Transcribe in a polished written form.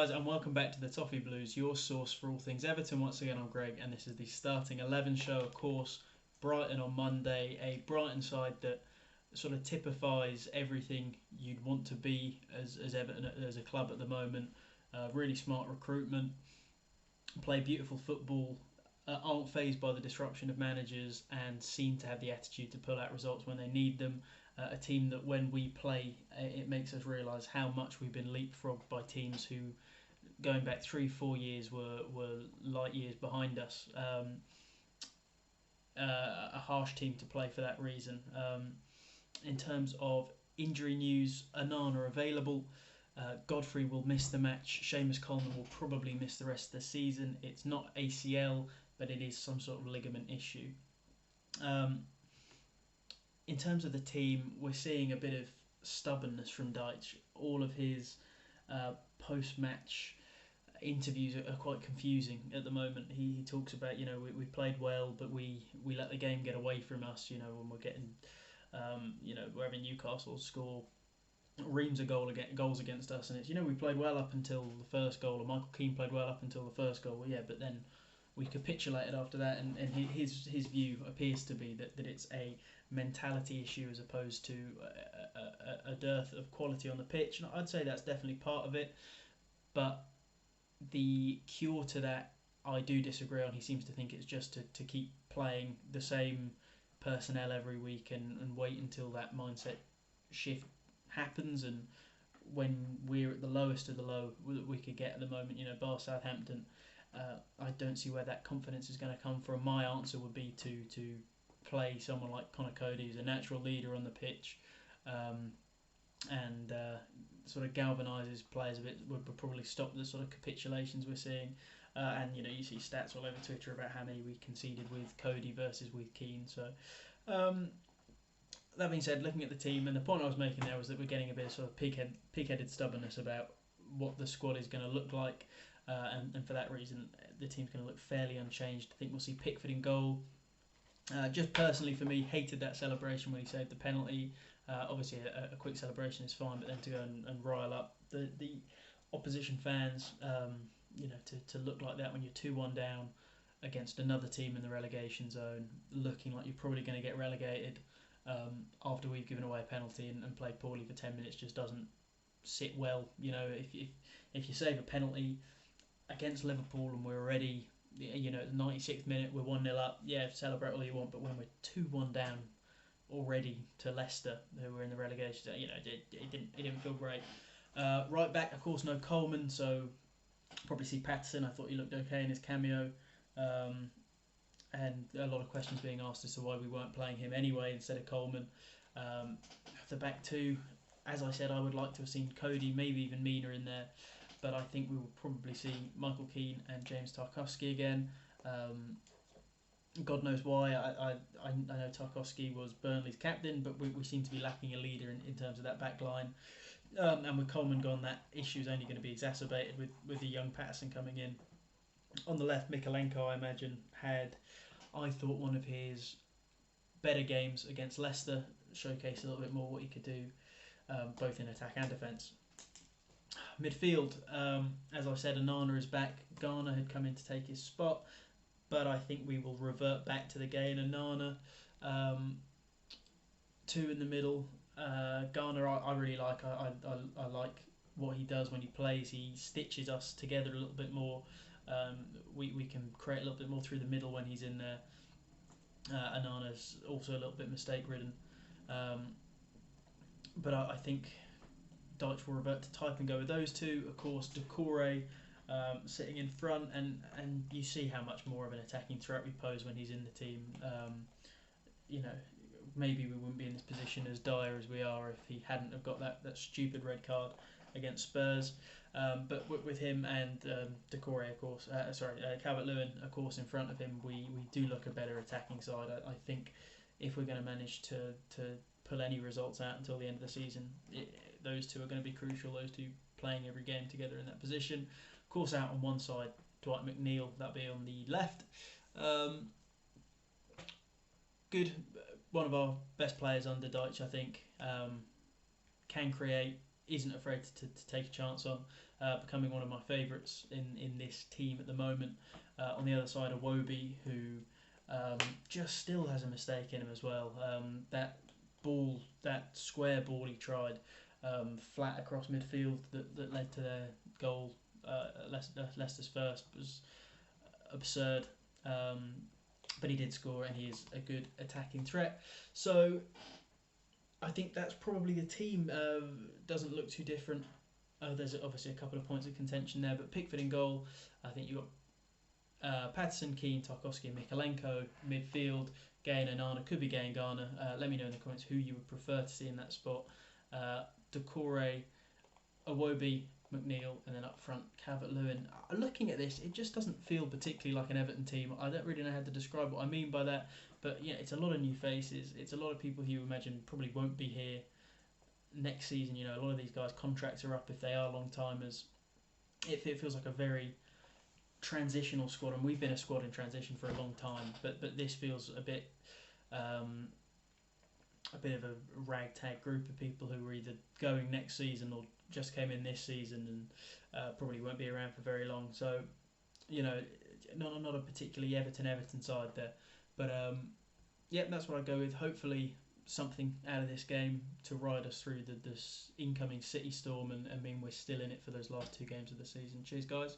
guys, and welcome back to the Toffee Blues, your source for all things Everton. Once again, I'm Greg, and this is the starting 11 show. Of course, Brighton on Monday, a Brighton side that sort of typifies everything you'd want to be as Everton as a club at the moment. Really smart recruitment, play beautiful football, aren't fazed by the disruption of managers, and seem to have the attitude to pull out results when they need them. A team that when we play, it makes us realise how much we've been leapfrogged by teams who, going back 3-4 years, were light years behind us. A harsh team to play for that reason. In terms of injury news, Onana available. Godfrey will miss the match. Seamus Coleman will probably miss the rest of the season. It's not ACL, but it is some sort of ligament issue. In terms of the team, we're seeing a bit of stubbornness from Deitch. All of his post-match interviews are quite confusing at the moment. He talks about, we played well, but we let the game get away from us, when we're getting, we're having Newcastle score reams of goals against us, and it's, we played well up until the first goal, or Michael Keane played well up until the first goal. Well, yeah, but then we capitulated after that, and his view appears to be that it's a mentality issue as opposed to a dearth of quality on the pitch. And I'd say that's definitely part of it, but the cure to that I do disagree on. He seems to think it's just to keep playing the same personnel every week and wait until that mindset shift happens, and when we're at the lowest of the low that we could get at the moment, bar Southampton, I don't see where that confidence is going to come from. My answer would be to play someone like Conor Cody, who's a natural leader on the pitch, and sort of galvanises players a bit. Would probably stop the sort of capitulations we're seeing. And you see stats all over Twitter about how many we conceded with Cody versus with Keane. So that being said, looking at the team, and the point I was making there was that we're getting a bit of sort of pig-headed stubbornness about what the squad is going to look like, and for that reason, the team's going to look fairly unchanged. I think we'll see Pickford in goal. Just personally for me, hated that celebration when he saved the penalty. Obviously, a quick celebration is fine, but then to go and rile up the opposition fans, to look like that when you're 2-1 down against another team in the relegation zone, looking like you're probably going to get relegated after we've given away a penalty and played poorly for 10 minutes, just doesn't sit well. If you save a penalty against Liverpool and we're already, at the 96th minute, we're 1-0 up, yeah, celebrate all you want, but when we're 2-1 down already to Leicester, who were in the relegation zone, it didn't feel great. Right back, of course, no Coleman, so probably see Patterson. I thought he looked okay in his cameo. And a lot of questions being asked as to why we weren't playing him anyway instead of Coleman. The back two, as I said, I would like to have seen Cody, maybe even Mina in there, but I think we will probably see Michael Keane and James Tarkowski again. God knows why. I know Tarkowski was Burnley's captain, but we seem to be lacking a leader in terms of that back line. And with Coleman gone, that issue is only going to be exacerbated with the young Patterson coming in. On the left, Mikalenko, I imagine, had, I thought, one of his better games against Leicester, showcased a little bit more what he could do, both in attack and defence. Midfield, as I said, Onana is back. Garner had come in to take his spot, but I think we will revert back to the Gay and Onana. Two in the middle. Garner, I really like. I like what he does when he plays. He stitches us together a little bit more. We can create a little bit more through the middle when he's in there. Onana's also a little bit mistake-ridden. But I think Deitch will revert to type and go with those two. Of course, Doucouré sitting in front, and you see how much more of an attacking threat we pose when he's in the team. Maybe we wouldn't be in this position as dire as we are if he hadn't have got that stupid red card against Spurs. But with him and Doucouré, of course, Calvert-Lewin, of course, in front of him, we do look a better attacking side. I think if we're going to manage to pull any results out until the end of the season, those two are going to be crucial, those two playing every game together in that position. Of course, out on one side, Dwight McNeil, that'll be on the left. Good, one of our best players under Deitch, I think. Can create, isn't afraid to take a chance on, becoming one of my favourites in this team at the moment. On the other side, Iwobi, who just still has a mistake in him as well. That square ball he tried flat across midfield that led to their goal, Leicester's first, was absurd. But he did score, and he is a good attacking threat. So I think that's probably the team. Doesn't look too different. There's obviously a couple of points of contention there, but Pickford in goal. I think you've got Patterson, Keane, Tarkowski, and Mikalenko. Midfield, Gay and Onana. Could be Gay and Garner. Let me know in the comments who you would prefer to see in that spot. Doucouré, Iwobi, McNeil, and then up front, Calvert-Lewin. Looking at this, it just doesn't feel particularly like an Everton team. I don't really know how to describe what I mean by that, but yeah, it's a lot of new faces. It's a lot of people who you imagine probably won't be here next season. A lot of these guys' contracts are up if they are long-timers. It feels like a very transitional squad, and we've been a squad in transition for a long time, but this feels a bit of a ragtag group of people who are either going next season or just came in this season and probably won't be around for very long. So, not a particularly Everton side there. But, that's what I go with. Hopefully something out of this game to ride us through this incoming City storm and mean we're still in it for those last 2 games of the season. Cheers, guys.